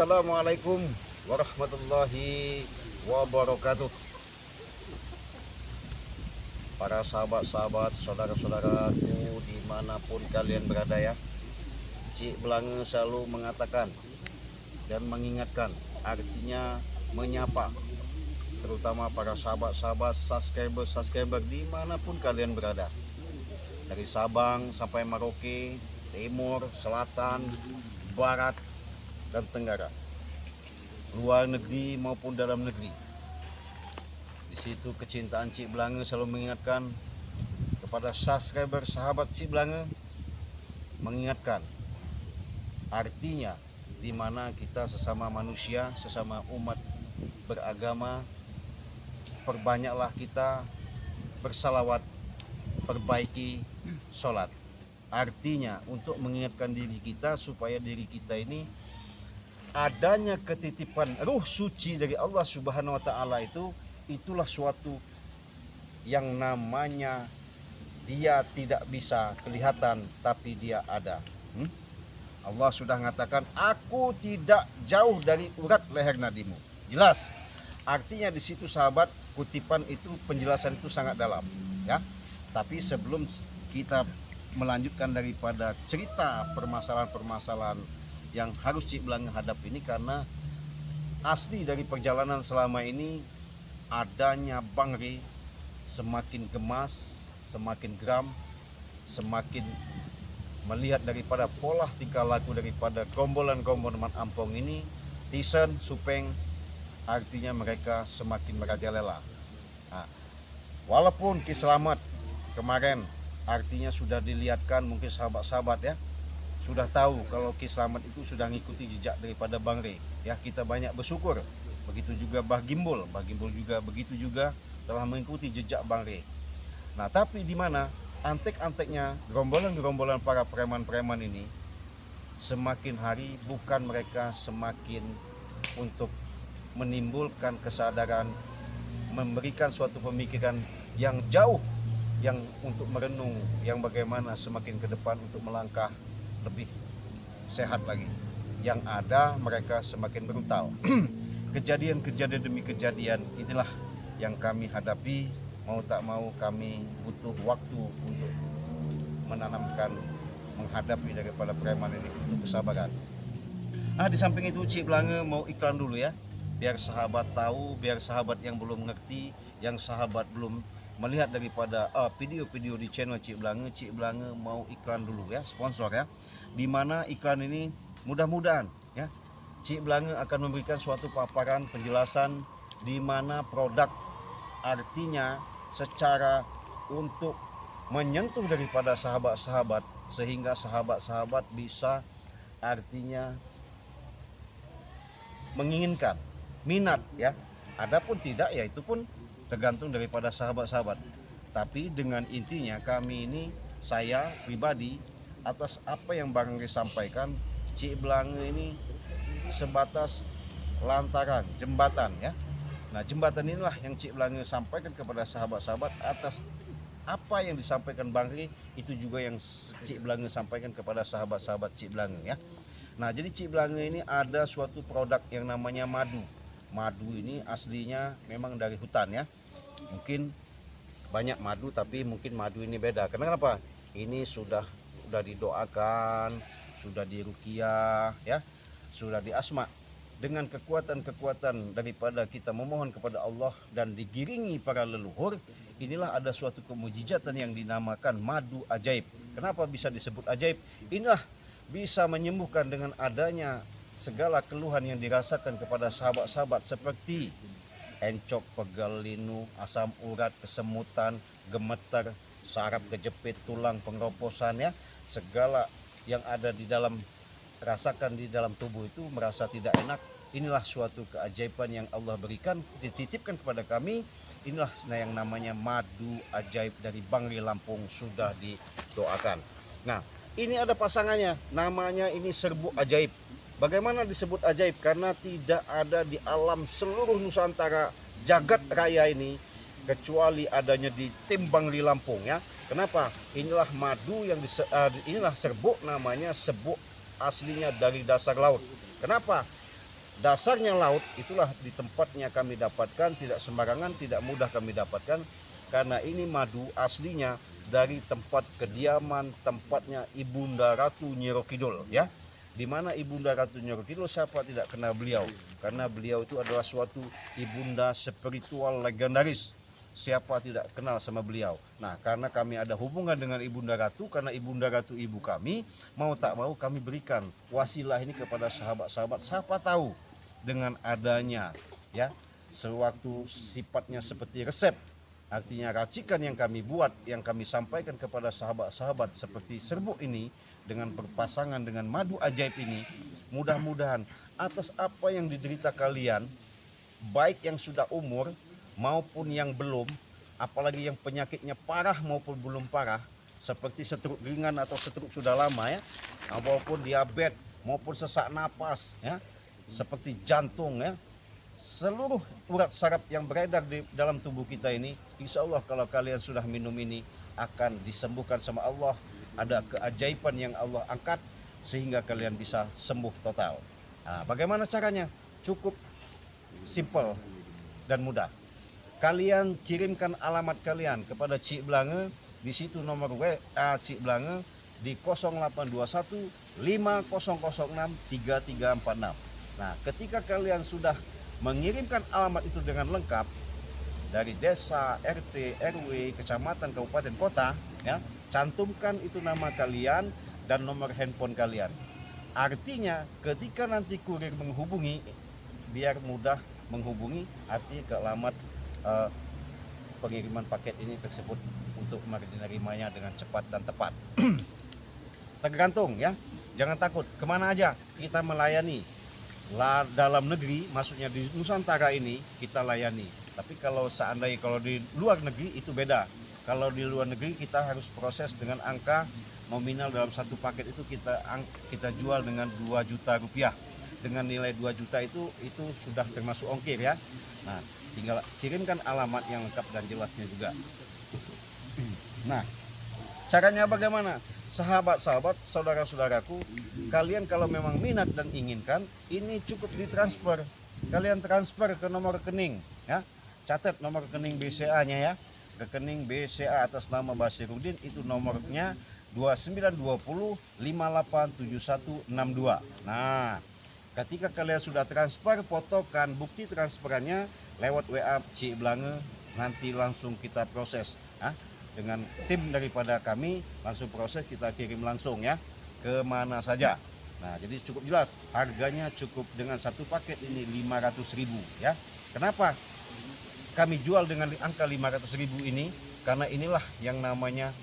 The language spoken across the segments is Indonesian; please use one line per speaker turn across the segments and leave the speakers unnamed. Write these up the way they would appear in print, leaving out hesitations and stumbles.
Assalamualaikum warahmatullahi wabarakatuh. Para sahabat-sahabat, saudara-saudaraku dimanapun kalian berada ya, Cik Belange selalu mengatakan dan mengingatkan, artinya menyapa, terutama para sahabat-sahabat subscriber dimanapun kalian berada, dari Sabang sampai Merauke, Timur, Selatan, Barat, dan Tenggara, luar negeri maupun dalam negeri. Di situ kecintaan Cik Belange selalu mengingatkan kepada subscriber sahabat Cik Belange, mengingatkan artinya di mana kita sesama manusia, sesama umat beragama, perbanyaklah kita bersalawat, perbaiki sholat. Artinya untuk mengingatkan diri kita supaya diri kita ini adanya ketitipan ruh suci dari Allah Subhanahu wa taala, itulah suatu yang namanya dia tidak bisa kelihatan tapi dia ada. Allah sudah mengatakan, aku tidak jauh dari urat leher nadimu. Jelas. Artinya di situ sahabat, kutipan itu, penjelasan itu sangat dalam ya. Tapi sebelum kita melanjutkan daripada cerita permasalahan-permasalahan yang harus Cik Belange hadap ini, karena asli dari perjalanan selama ini adanya Bangre semakin gemas, semakin geram, semakin melihat daripada pola tingkah laku daripada gombolan-gombolan Ampong ini, Tisen, Supeng, artinya mereka semakin merajalela. Nah, walaupun Ki Slamet kemarin artinya sudah dilihatkan, mungkin sahabat-sahabat ya sudah tahu kalau Ki Slamet itu sudah mengikuti jejak daripada Bangre ya, kita banyak bersyukur. Begitu juga Bah Gimbul juga begitu juga telah mengikuti jejak Bangre. Nah, tapi di mana antek-anteknya gerombolan-gerombolan para preman-preman ini, semakin hari bukan mereka semakin untuk menimbulkan kesadaran, memberikan suatu pemikiran yang jauh, yang untuk merenung, yang bagaimana semakin ke depan untuk melangkah lebih sehat lagi. Yang ada mereka semakin brutal. Kejadian-kejadian demi kejadian inilah yang kami hadapi. Mau tak mau kami butuh waktu untuk menanamkan, menghadapi daripada preman ini, untuk kesabaran. Di samping itu Cik Belange mau iklan dulu ya, biar sahabat tahu, biar sahabat yang belum mengerti, yang sahabat belum melihat daripada video-video di channel Cik Belange mau iklan dulu ya, sponsor ya. Dimana iklan ini mudah-mudahan ya Cik Belange akan memberikan suatu paparan penjelasan di mana produk artinya secara untuk menyentuh daripada sahabat-sahabat, sehingga sahabat-sahabat bisa artinya menginginkan, minat ya. Adapun tidak ya itu pun tergantung daripada sahabat-sahabat. Tapi dengan intinya kami ini, saya pribadi, atas apa yang Bang sampaikan, Cik Belange ini sebatas lantaran jembatan ya. Nah, jembatan inilah yang Cik Belange sampaikan kepada sahabat-sahabat. Atas apa yang disampaikan Bang Ri, itu juga yang Cik Belange sampaikan kepada sahabat-sahabat Cik Belange ya. Nah, jadi Cik Belange ini ada suatu produk yang namanya madu. Madu ini aslinya memang dari hutan ya. Mungkin banyak madu, tapi mungkin madu ini beda. Kenapa? Ini sudah didoakan, sudah diruqyah ya, sudah diasma. Dengan kekuatan-kekuatan daripada kita memohon kepada Allah dan digiringi para leluhur, inilah ada suatu kemujizatan yang dinamakan madu ajaib. Kenapa bisa disebut ajaib? Inilah bisa menyembuhkan dengan adanya segala keluhan yang dirasakan kepada sahabat-sahabat, seperti encok, pegal linu, asam urat, kesemutan, gemeter, saraf kejepit, tulang pengeroposan ya, segala yang ada di dalam, rasakan di dalam tubuh itu merasa tidak enak. Inilah suatu keajaiban yang Allah berikan, dititipkan kepada kami. Inilah yang namanya madu ajaib dari Bangre Lampung, sudah didoakan. Nah, ini ada pasangannya, namanya ini serbuk ajaib. Bagaimana disebut ajaib? Karena tidak ada di alam seluruh Nusantara jagat raya ini kecuali adanya di tim Bangre Lampung ya. Kenapa? Inilah madu yang inilah serbuk, namanya serbuk aslinya dari dasar laut. Kenapa? Dasarnya laut, itulah di tempatnya kami dapatkan, tidak sembarangan, tidak mudah kami dapatkan, karena ini madu aslinya dari tempat kediaman tempatnya Ibunda Ratu Nyiro Kidul, ya. Di mana Ibunda Ratu Nyiro Kidul, siapa tidak kenal beliau? Karena beliau itu adalah suatu ibunda spiritual legendaris. Siapa tidak kenal sama beliau? Nah, karena kami ada hubungan dengan Ibunda Ratu, karena Ibunda Ratu ibu kami, mau tak mau kami berikan wasilah ini kepada sahabat-sahabat. Siapa tahu dengan adanya, ya, sewaktu sifatnya seperti resep, artinya racikan yang kami buat, yang kami sampaikan kepada sahabat-sahabat seperti serbuk ini, dengan berpasangan dengan madu ajaib ini, mudah-mudahan atas apa yang diderita kalian, baik yang sudah umur maupun yang belum, apalagi yang penyakitnya parah maupun belum parah, seperti stroke ringan atau stroke sudah lama, ya, maupun diabetes maupun sesak napas, ya, seperti jantung, ya, seluruh urat saraf yang beredar di dalam tubuh kita ini, insya Allah kalau kalian sudah minum ini akan disembuhkan sama Allah. Ada keajaiban yang Allah angkat sehingga kalian bisa sembuh total. Nah, bagaimana caranya? Cukup simple dan mudah. Kalian kirimkan alamat kalian kepada Cik Blange, di situ nomor WA Cik Blange di 0821 5006 3346. Nah, ketika kalian sudah mengirimkan alamat itu dengan lengkap dari desa, RT, RW, kecamatan, kabupaten, kota, ya, cantumkan itu nama kalian dan nomor handphone kalian. Artinya ketika nanti kurir menghubungi, biar mudah menghubungi, artinya ke alamat pengiriman paket ini tersebut untuk menerimanya dengan cepat dan tepat. Tergantung, ya, jangan takut, kemana aja kita melayani. Dalam negeri, maksudnya di Nusantara ini kita layani. Tapi kalau seandainya kalau di luar negeri itu beda. Kalau di luar negeri kita harus proses dengan angka nominal dalam satu paket itu kita jual dengan 2 juta rupiah. Dengan nilai 2 juta itu sudah termasuk ongkir, ya. Nah, tinggal kirimkan alamat yang lengkap dan jelasnya juga. Nah, caranya bagaimana? Sahabat-sahabat, saudara-saudaraku, kalian kalau memang minat dan inginkan, ini cukup ditransfer. Kalian transfer ke nomor rekening, ya. Catat nomor rekening BCA-nya, ya. Rekening BCA atas nama Basirudin, itu nomornya 2920 587162. Nah, ketika kalian sudah transfer, fotokan bukti transferannya lewat WA Cik Blange, nanti langsung kita proses, ya. Dengan tim daripada kami langsung proses, kita kirim langsung, ya, ke mana saja. Nah, jadi cukup jelas, harganya cukup dengan satu paket ini 500.000, ya. Kenapa kami jual dengan angka 500.000 ini? Karena inilah yang namanya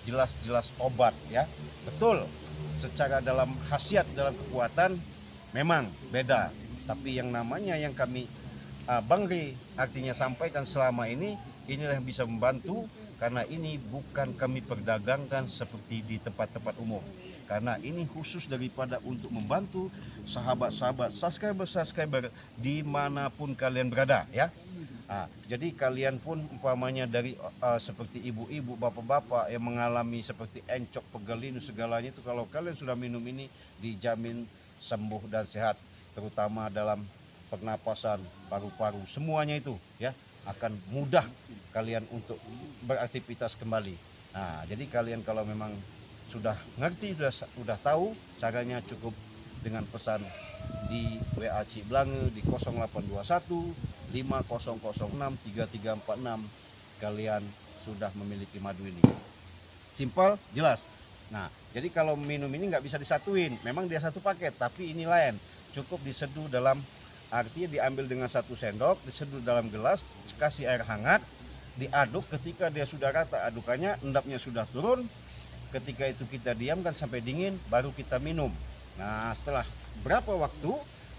jelas-jelas obat, ya. Betul, secara dalam khasiat, dalam kekuatan memang beda, tapi yang namanya yang kami Bang Ri artinya sampaikan selama ini, inilah yang bisa membantu. Karena ini bukan kami perdagangkan seperti di tempat-tempat umum, karena ini khusus daripada untuk membantu sahabat-sahabat, subscriber dimanapun kalian berada, ya. Jadi kalian pun umpamanya dari seperti ibu-ibu, bapak-bapak yang mengalami seperti encok, pegelinu segalanya itu, kalau kalian sudah minum ini dijamin sembuh dan sehat, terutama dalam pernapasan, paru-paru, semuanya itu, ya, akan mudah kalian untuk beraktivitas kembali. Nah, jadi kalian kalau memang sudah ngerti, sudah tahu caranya, cukup dengan pesan di WA Cik Blange di 0821 5006 3346, kalian sudah memiliki madu ini. Simpel, jelas. Nah, jadi kalau minum ini nggak bisa disatuin, memang dia satu paket, tapi ini lain, cukup diseduh dalam, artinya diambil dengan 1 sendok, diseduh dalam gelas, kasih air hangat, diaduk. Ketika dia sudah rata adukannya, endapnya sudah turun, ketika itu kita diamkan sampai dingin, baru kita minum. Nah, setelah berapa waktu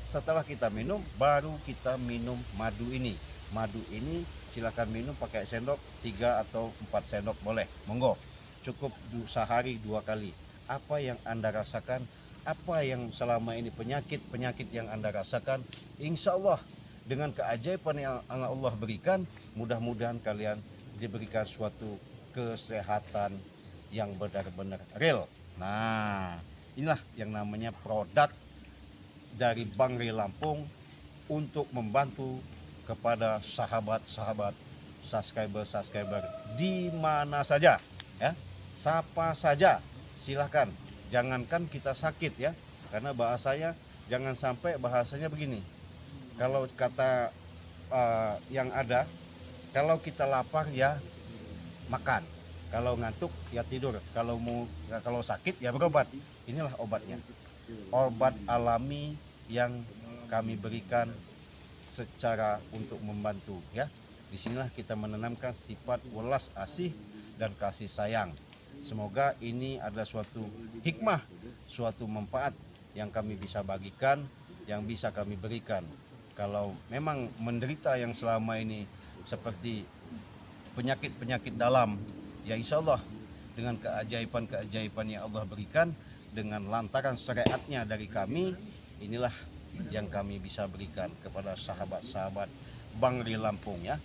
setelah kita minum, baru kita minum madu ini. Madu ini silakan minum pakai sendok 3 atau 4 sendok boleh, monggo. Cukup sehari 2 kali. Apa yang Anda rasakan, apa yang selama ini penyakit yang Anda rasakan, insya Allah dengan keajaiban yang Allah berikan, mudah-mudahan kalian diberikan suatu kesehatan yang benar-benar real. Nah, inilah yang namanya produk dari Bang Ri Lampung untuk membantu kepada sahabat-sahabat subscriber di mana saja ya. Siapa saja silahkan, jangankan kita sakit ya, karena bahasanya jangan sampai bahasanya begini. Kalau kata yang ada, kalau kita lapar ya makan, kalau ngantuk ya tidur, kalau sakit ya berobat. Inilah obatnya, obat alami yang kami berikan secara untuk membantu ya. Disinilah kita menanamkan sifat welas asih dan kasih sayang. Semoga ini ada suatu hikmah, suatu manfaat yang kami bisa bagikan, yang bisa kami berikan. Kalau memang menderita yang selama ini seperti penyakit-penyakit dalam, ya insya Allah dengan keajaiban-keajaiban yang Allah berikan, dengan lantaran syariatnya dari kami, inilah yang kami bisa berikan kepada sahabat-sahabat Bangri Lampung ya.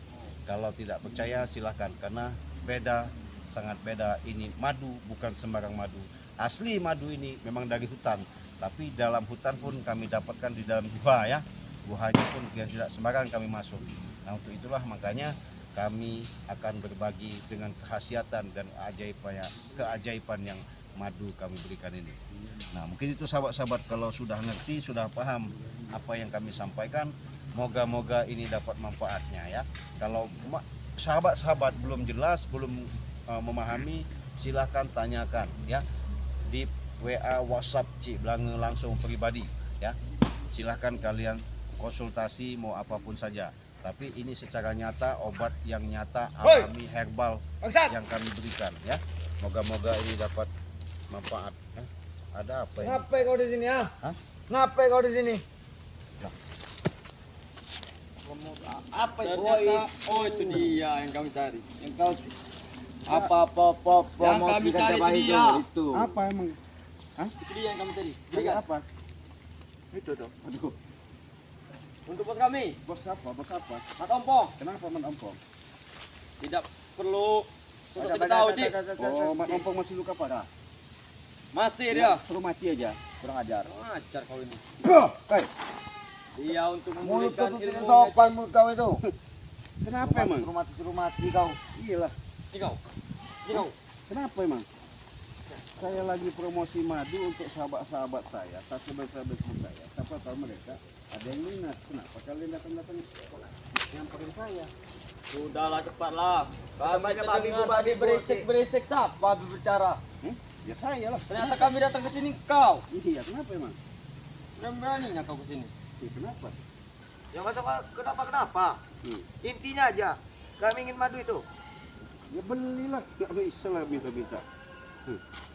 Kalau tidak percaya silahkan, karena beda, sangat beda. Ini madu bukan sembarang madu. Asli madu ini memang dari hutan, tapi dalam hutan pun kami dapatkan di dalam gua ya. Guanya pun yang tidak sembarang kami masuk. Nah untuk itulah makanya kami akan berbagi dengan khasiatan dan keajaiban yang madu kami berikan ini. Nah mungkin itu sahabat-sahabat, kalau sudah ngerti, sudah paham apa yang kami sampaikan, moga-moga ini dapat manfaatnya ya. Kalau sahabat-sahabat belum jelas, belum memahami, silahkan tanyakan ya di WA WhatsApp Cik Blange langsung pribadi ya. Silahkan kalian konsultasi mau apapun saja. Tapi ini secara nyata, obat yang nyata, alami, herbal yang kami berikan ya. Moga-moga ini dapat manfaat ya. Ada apa ini?
Ngapain kau di sini ya?
Hah?
Ngapain kau di sini?
Apa itu? Oh itu dia yang kami cari.
Yang kau apa
Yang kami cari
kerja
dia.
itu.
Apa emang?
Itu dia yang kami cari.
Berikan apa?
Itu tuh.
Aduh,
Untuk bos kami,
bos apa? Bos apa?
Mat Ompong.
Kenapa Mat Ompong?
Tidak perlu untuk kita tahu, Cik.
Oh, Mat Ompong masih luka parah.
Masih dia.
Suruh mati aja, kurang ajar.
Ajar kau ini.
Hei,
Dia untuk
Mulut
memberikan
tuh
ilmu.
sopan mulut kau itu.
kenapa emang?
Suruh mati kau.
Iyalah,
Kau. Kau.
kenapa emang? Saya lagi promosi madu untuk sahabat-sahabat saya, sahabat-sahabat saya. Siapa tahu mereka ada yang minat. Kenapa kalian datang-datang nyamperin saya?
Sudahlah cepatlah. Kami
banyak
terdengar
babi
tadi berisik-berisik siapa berbicara.
Ya saya lah.
Ternyata kami datang ke sini kau.
Iya, kenapa emang?
Beraninya kau ke sini.
Kenapa?
Ya masa kenapa? Intinya aja, kami ingin madu itu.
Ya belilah, nggak bisa lah minta-minta.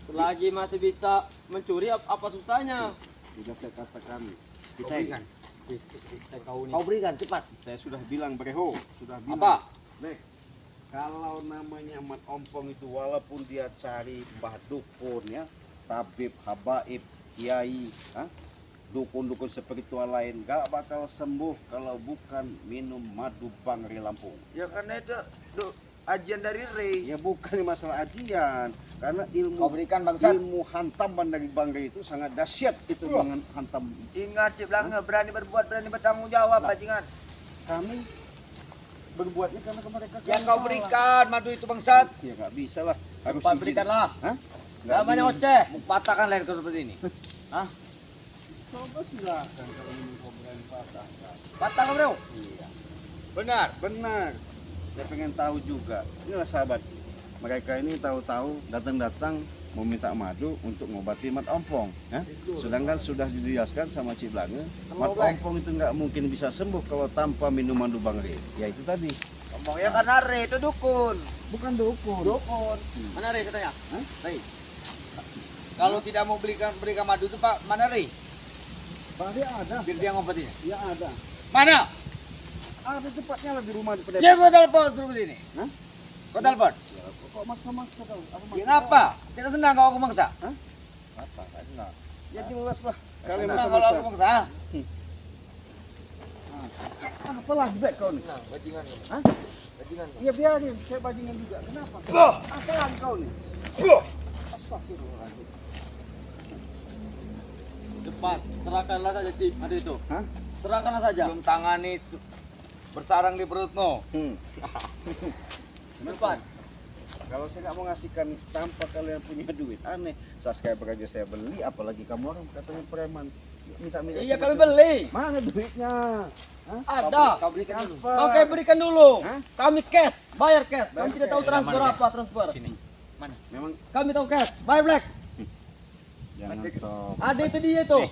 Selagi masih bisa mencuri, apa susahnya?
Sudah saya katakan,
Kau berikan.
Kau ini.
Kau berikan cepat.
saya sudah bilang Breho, sudah bilang.
Apa?
Nek, kalau namanya Mat Ompong itu walaupun dia cari mbah dukun ya, tabib, habaib, kiai, dukun-dukun spiritual lain, gak bakal sembuh kalau bukan minum madu Bangri Lampung.
Ya karena itu ajian dari Rey.
Ya bukan masalah ajian, karena
Kau berikan bangsat.
ilmu hantaman dari Bangri itu sangat dahsyat itu hantam.
Ingat Cik Blange, berani berbuat, berani bertanggung jawab, bajingan.
Kami berbuatnya karena mereka
Yang kau berikan madu itu bangsat.
ya nggak bisa lah, harus
Cepat
izin.
berikanlah.
Hah?
Namanya oceh, patahkan leher kau seperti ini.
Coba silakan kalau ini kau berani patahkan.
Patah kau bro.
Iya,
Benar.
benar. Saya pengen tahu juga. Inilah sahabat. Mereka ini tahu-tahu datang-datang mau minta madu untuk ngobati Mat Ompong. Ya? Sedangkan sudah dijelaskan sama Cik Blange, Mat Ompong itu nggak mungkin bisa sembuh kalau tanpa minum madu Bangri. Ya itu tadi.
Ngomongnya karena Rey itu dukun.
Bukan dukun.
Dukun.
Mana Rey katanya?
Hah?
Rey.
Kalau tidak mau berikan madu itu Pak, mana Rey?
Bangri ada.
Biar dia ngobatinya.
Ya ada.
Mana?
Ada cepatnya lah di rumah di
Dia gua telepon terus ini.
Hah?
Kau telepon?
Ya, kok maksa-maksa kau? Apa
Ya
maksudnya?
ngapa? Tidak senang kalau aku maksa?
Hah?
Apa? Tidak senang.
Ya jelas lah.
Kalian
Kalian
senang kalau aku
maksa-maksa.
maksa?
Apa lagi Bek, kau nih?
Senang, bajingan.
Hah?
Bajingan.
Ya biarin, saya bajingan juga. Kenapa? Apa lagi kau nih? Astagfirullahaladzim.
Cepat, serahkanlah saja Cik madu itu.
Hah?
Serahkanlah saja.
Cium tangani bersarang di perutmu.
Depan.
Kalau saya nggak mau ngasihkan tanpa kalian punya duit, aneh. Subscriber aja saya beli, apalagi kamu orang katanya preman. Minta-minta.
Iya kami beli.
Mana duitnya? Hah?
Ada.
Kau belikan dulu.
Apa?
Oke, berikan dulu.
Hah?
Kami cash, bayar cash. Kami
Bayar
tidak tahu
cash.
transfer
Mana,
apa transfer.
Sini. Mana?
Memang
Kami tahu cash, bayar black.
jangan sob.
Ada itu dia tuh.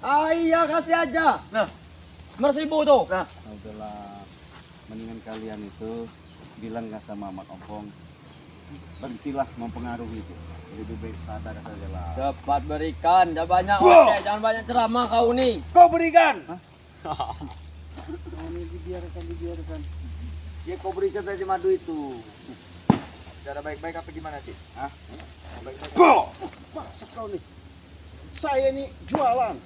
Ah iya kasih aja.
Nah,
5.000 tuh.
nah.
Udahlah, mendingan kalian itu bilang nggak sama Mak Ompong, berhentilah mempengaruhi itu. Lebih baik sadar saja lah.
Cepat berikan, jangan banyak oke, jangan banyak ceramah kau nih.
Kau berikan.
Ini dibiarkan.
Ya kau berikan saja madu itu. Cara baik-baik apa gimana sih?
Hah?
Baik-baik.
Masa kau nih? Saya ini jualan.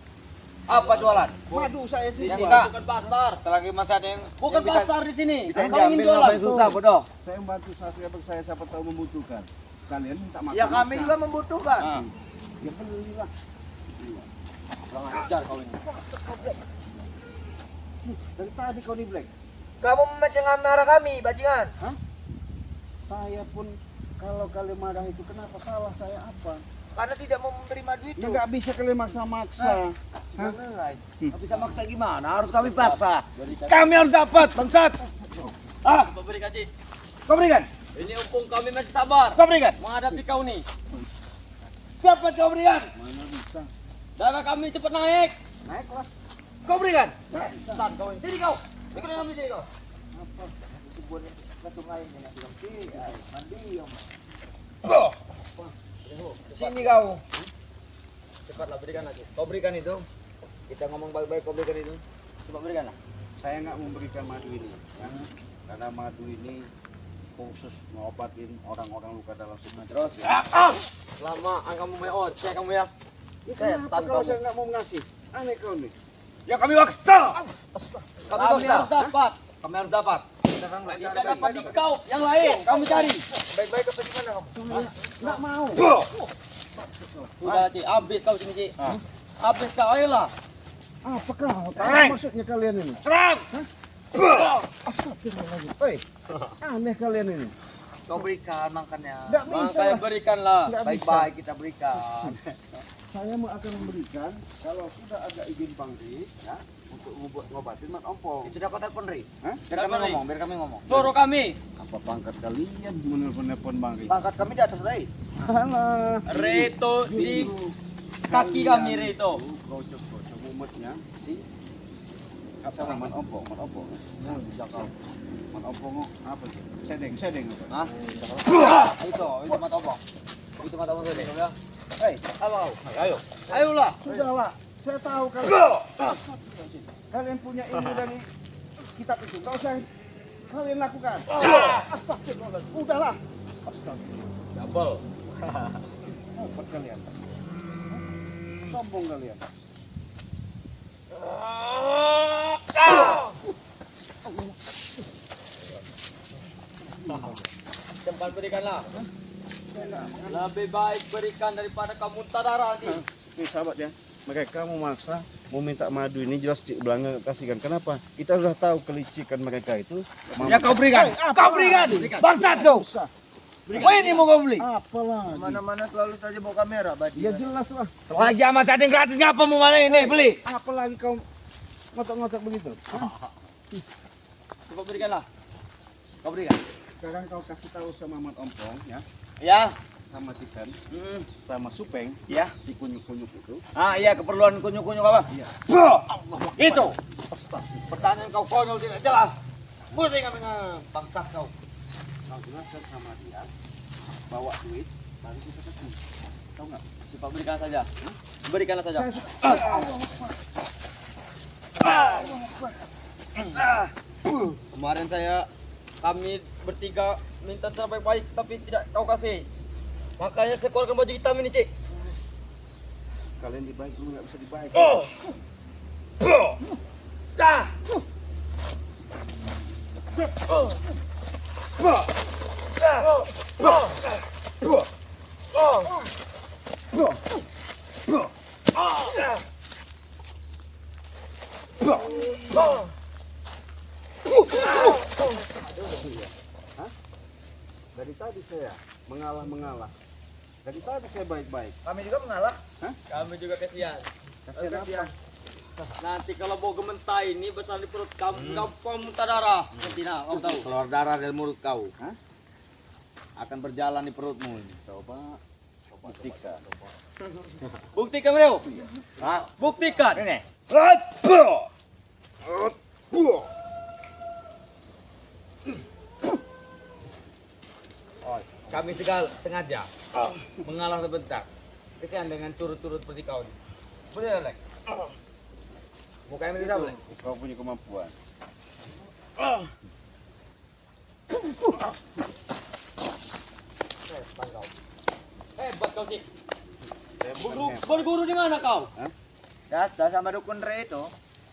Apa jualan?
Madu saya sih
Yang
jual.
enggak.
Bukan pasar.
Selagi masih ada yang
Bukan
yang bisa-
pasar di sini.
bisa
Kau ingin
diambil
jualan.
apa yang susah bodoh.
Saya membantu subscriber saya siapa tahu membutuhkan. Kalian minta makan.
Ya kami
bisa.
juga membutuhkan.
Nah,
Ya belilah.
kurang ajar kau ini.
Dari tadi kau di black.
Kamu memecahkan marah kami, bajingan.
Saya pun kalau kalian marah itu kenapa salah saya apa?
Karena tidak mau memberi madu itu.
Ya nggak bisa kalian maksa-maksa.
Nggak bisa maksa gimana? Harus kami paksa.
Berikan.
Kami harus dapat, bangsat. Ah,
Coba berikan, Ci.
kau berikan.
Ini umpung kami masih sabar
Kau berikan.
menghadapi kau nih.
Dapat kau berikan.
Mana bisa?
Darah kami cepat naik.
Naik kelas.
Kau berikan.
Cepat kau ini. Sini kau. Ikutin kami sini kau.
Apa?
Itu buat langsung lain ya, bilang sih, mandi om. Sini kau.
Cepatlah berikan lagi.
Kau berikan itu. Kita ngomong baik-baik, kau berikan itu.
Coba berikan lah.
Saya nggak memberikan madu ini, ya. Karena madu ini khusus ngobatin orang-orang luka dalam sunat.
Terus. Lama kamu main ojek kamu ya.
Ya, kenapa
Setan
kalau
kamu.
saya nggak mau ngasih? Aneh kau nih.
Ya kami waksa.
Kami harus dapat.
Kami harus dapat.
Tidak dapat di kau yang lain. Kamu cari.
Baik-baik apa gimana kamu?
Nggak mau.
Sudah Ci, habis kau sini Ci. Habis kau ayolah.
Apa kau?
Serang.
Apa maksudnya kalian ini?
Serang.
Astagfirullahaladzim. Hei, aneh kalian ini.
Kau berikan makannya.
Nggak bisa.
Makanya berikanlah.
Nggak bisa.
Baik-baik kita berikan.
Saya mau akan memberikan kalau sudah ada izin pangri, ya, untuk ngobatin Mak Ompong.
Sudah kau telepon Ri.
Hah?
Biar kami ngomong, biar kami ngomong.
Suruh kami.
Apa pangkat kalian menelpon Bang Ri?
Pangkat kami di atas Ri.
Alah.
Reto di kaki kami Reto.
Gocok-gocok mumetnya si apa Mak Ompong, Mak Ompong. Nah, di Jakarta. Mak Ompong apa sih? Sedeng apa?
Hah? Itu mata obong. Itu mata obong tadi.
Hei,
Halo. Ayo.
Ayolah.
sudahlah. Saya tahu kalian punya ilmu dari kitab itu. Enggak usah kalian lakukan. Astagfirullahaladzim. Udahlah. Astagfirullah.
Double.
Hebat kalian. Sombong kalian.
Cepat berikanlah. Lebih baik berikan daripada kamu muntah darah nanti.
Nih sahabat ya, mereka memaksa mau minta madu ini jelas Cik Belanga kasihkan. Kenapa? Kita sudah tahu kelicikan mereka itu.
Ya kau berikan. Kau berikan. Bangsat kau.
Usah.
Kau ini mau kau beli.
Apalagi?
Mana-mana selalu saja bawa kamera,
Ya jelas lah.
Selagi amat ada yang gratis ngapa mau mana ini beli?
Apalagi kau ngotok-ngotok begitu. Hah?
Coba berikanlah. Kau berikan.
Sekarang kau kasih tahu sama Mat Ompong ya,
Ya.
sama Tisan, sama Supeng,
Ya.
si kunyuk-kunyuk itu.
Ah iya keperluan kunyuk-kunyuk apa?
Iya.
Itu. Pertanyaan kau konyol tidak jelas. Pusing kami dengan bangsat kau.
Kau jelaskan sama dia, bawa duit, baru kita ketemu. Tahu nggak?
Coba berikan saja. Berikanlah saja. Kemarin kami bertiga minta cara baik-baik tapi tidak kau kasih. Makanya saya keluarkan baju hitam ini, Cik.
Kalian dibaik dulu nggak bisa dibaik. Dari tadi saya mengalah. Dari tadi saya baik-baik.
Kami juga mengalah.
Kami juga kasihan.
Kasihan apa?
Nanti kalau bau gementai ini besar di perut kamu, gampang muntah darah. Nanti nah, kamu tahu.
Keluar darah dari mulut kau. Akan berjalan di perutmu ini. Coba buktikan.
Buktikan, Bro. Buktikan.
Ini. Kami sengaja mengalah sebentar. Kesian dengan turut-turut seperti kau ini. Boleh, Lek? Mukanya bisa, boleh?
Kau punya kemampuan.
Hebat kau, Cik. Berguru di mana kau?
Dasar sama dukun Re itu.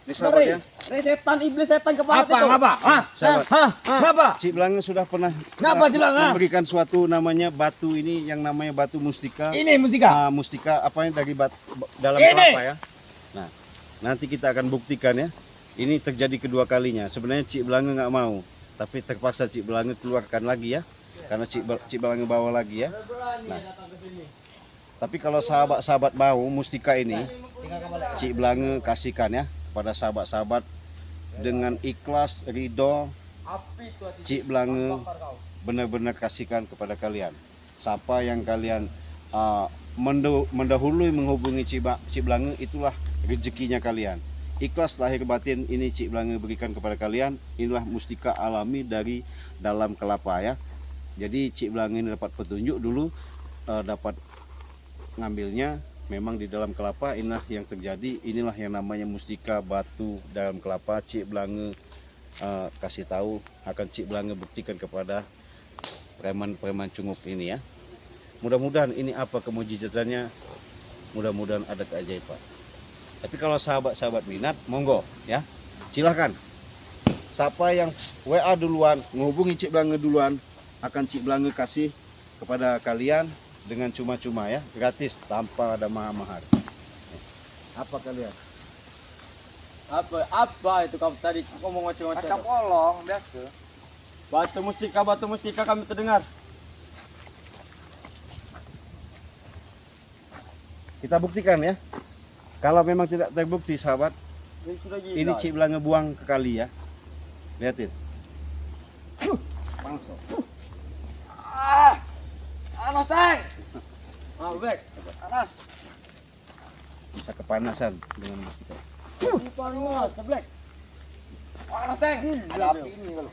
Ini sahabat ya.
Ini setan, iblis setan kepala itu.
Sahabat. Cik Belanga sudah pernah memberikan suatu namanya batu ini yang namanya batu mustika.
Ini mustika.
Mustika apa yang dari dalam kelapa ya. Nah, nanti kita akan buktikan ya. Ini terjadi kedua kalinya. Sebenarnya Cik Belanga nggak mau, tapi terpaksa Cik Belanga keluarkan lagi ya. Karena Cik Belanga bawa lagi ya. Nah, tapi kalau sahabat-sahabat mau mustika ini, Cik Belanga kasihkan ya pada sahabat-sahabat dengan ikhlas, ridho. Cik Belanga benar-benar kasihkan kepada kalian. Siapa yang kalian mendahului menghubungi Cik Belanga, itulah rezekinya kalian. Ikhlas lahir batin ini Cik Belanga berikan kepada kalian. Inilah mustika alami dari dalam kelapa ya. Jadi Cik Belanga ini dapat petunjuk dulu, dapat ngambilnya memang di dalam kelapa. Inilah yang terjadi. Inilah yang namanya mustika batu dalam kelapa. Cik Belanga kasih tahu, akan Cik Belanga buktikan kepada preman-preman cungup ini ya. Mudah-mudahan ini apa kemujizatannya, mudah-mudahan ada keajaiban. Tapi kalau sahabat-sahabat minat, monggo ya, silahkan. Siapa yang WA duluan, menghubungi Cik Belanga duluan, akan Cik Belanga kasih kepada kalian dengan cuma-cuma ya, gratis tanpa ada mahar-mahar. Apa kalian?
Apa itu kamu tadi ngomong macam-macam?
Kacang polong, biasa.
Batu mustika kami terdengar.
Kita buktikan ya. Kalau memang tidak terbukti sahabat,
Ini sudah gila.
ini Cik Belanga buang ke kali ya. Lihatin. Panas kok.
Panas, Teng.
Black.
Panas.
Bisa kepanasan dengan mustika.
Panas, Black.
Panas, Teng. Ada api ini kalau.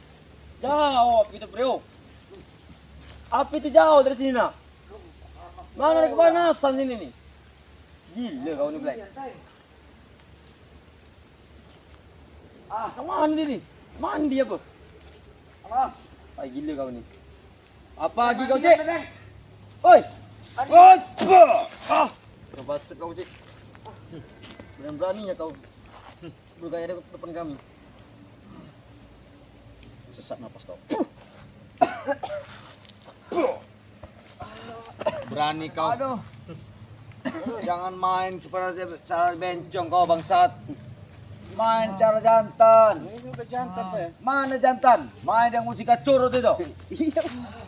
Jauh api itu, Bro. Api itu jauh dari sini, nak. Mana ada kepanasan sini nih? Gila kau ni, Black. Mandi ni. Mandi apa?
Panas.
Ay, gila kau ni. Apa lagi kau, Cik? Oi! Kebatuk kau, Cik. Berani-beraninya kau bergaya di depan kami.
Sesak napas kau. Berani kau.
Aduh. Jangan main seperti cara bencong kau bangsat. Main cara jantan.
Ini udah jantan saya.
Mana jantan? Main yang musika curut itu.
Iya,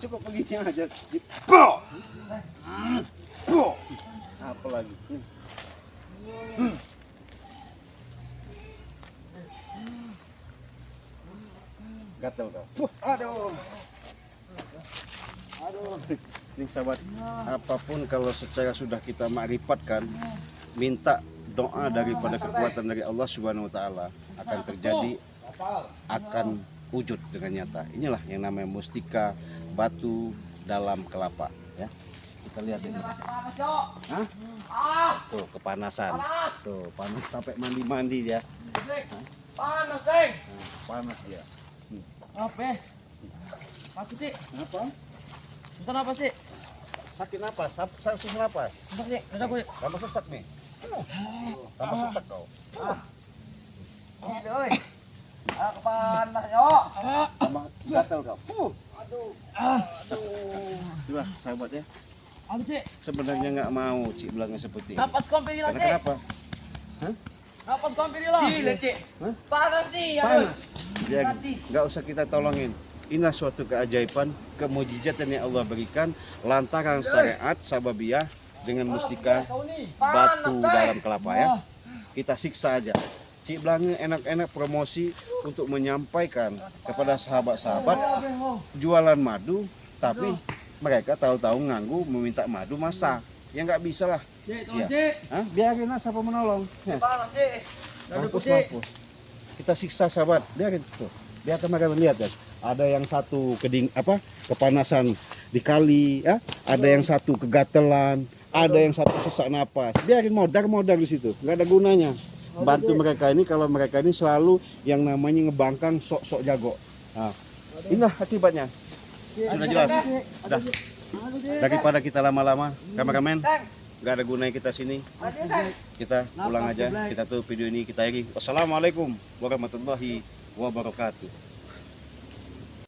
cukup begini aja. Apa lagi? Gatel kau.
Aduh.
Ini sahabat, apapun kalau secara sudah kita makrifatkan, minta doa daripada kekuatan dari Allah Subhanahu wa taala, akan terjadi, akan wujud dengan nyata. Inilah yang namanya mustika batu dalam kelapa ya. Kita lihat ini. Hah? Tuh kepanasan. Tuh panas sampai mandi-mandi dia.
Panas, Teng.
Panas dia.
Apa? Apa sih?
Apa?
Pesan apa sih?
Sakit napas, susah napas.
Apa sih? Ada aku.
Tambah sesak nih. Tambah sesak kau.
Oi. Panas, yo.
Tambah gatal kau.
Aduh.
Itulah sahabat ya.
Apa sih?
Sebenarnya nggak mau Cik Belanga seperti ini.
Napas kau ambil
Karena
lagi.
kenapa? Hah?
Kenapa kau ambil dia lah?
Gila, Cik.
Hah?
Panas nih,
Panas.
aduh.
Ya, nggak usah kita tolongin. Inilah suatu keajaiban, kemujizatan yang Allah berikan lantaran syariat sababiyah dengan mustika
Kau ni.
batu
Panas,
dalam kelapa ya. Kita siksa aja. Cik Belange enak-enak promosi untuk menyampaikan kepada sahabat-sahabat jualan madu, tapi mereka tahu-tahu nganggu meminta madu masa. Ya nggak bisa lah.
Cik,
Ya.
tolong cik.
Hah? Biarin lah siapa menolong. Ya.
Panas, Cik.
Mampus, mampus. Kita siksa sahabat. Biarin tuh. Biarkan mereka lihat guys. Ada yang satu kepanasan di kali, ya. Ada yang satu kegatelan, ada yang satu sesak napas. Biarin modar di situ. Nggak ada gunanya. Bantu mereka ini kalau mereka ini selalu yang namanya ngebangkang sok-sok jago. Nah, inilah akibatnya. Sudah jelas. Sudah. Daripada kita lama-lama, kameramen, nggak ada gunanya kita sini. Kita pulang aja. Kita tuh video ini kita akhiri. Wassalamualaikum warahmatullahi wabarakatuh.